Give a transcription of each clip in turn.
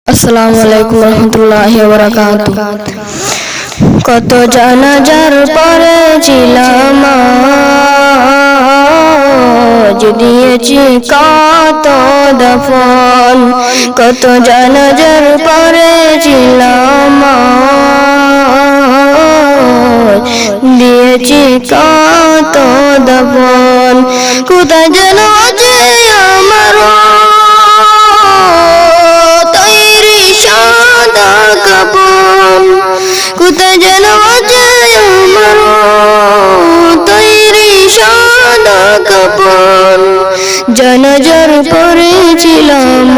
আসসালামু আলাইকুম রহমতুল্লাহি ওয়া বারাকাতুহু। কত জানাজার পরে ছিলাম আজ, দিয়েছি কত দফন। কত জানাজার পরে ছিলাম আজ, দিয়েছি কত দফন। কোথায় যেন আছে আমার কোথায় যেন আছে আমার তৈরি সাদা কাপড়। জানাজার পড়েছিলাম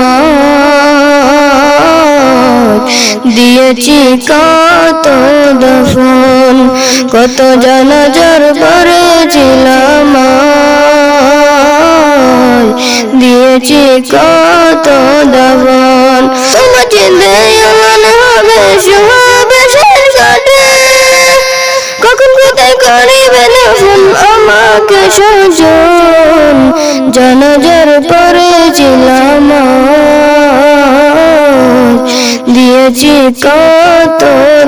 দিয়েছি কত দফন। কত জানাজার পড়েছিলাম দিয়েছি কত দফন। তোমার চিন্তায় হবে সমাবেশের ঘাটে, কখন কোথায় করিবে ফোন আমাকে সজন। জানাজার পড়েছিলাম দিয়েছি কত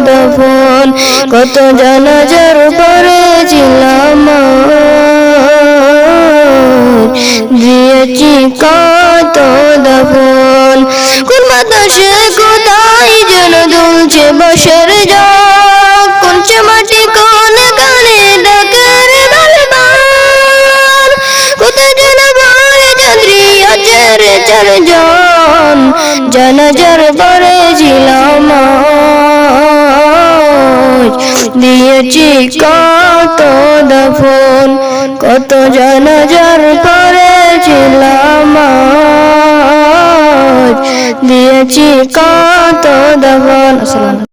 দফন। কত জানাজার পড়েছিলাম দিয়েছি কত দফন। কোন বাতাসে কোথায় যেন দুলছে বসের জগ, কোনছে মাটি কোন গানে ডাকের দলবান। কোথায় যেন ভয়ে চাঁদরি আছে রে চারজন। জানাজার পড়েছিলাম দিয়েছি কত দফন। কত জানাজার পড়েছিলাম দিয়েছি কত দফন।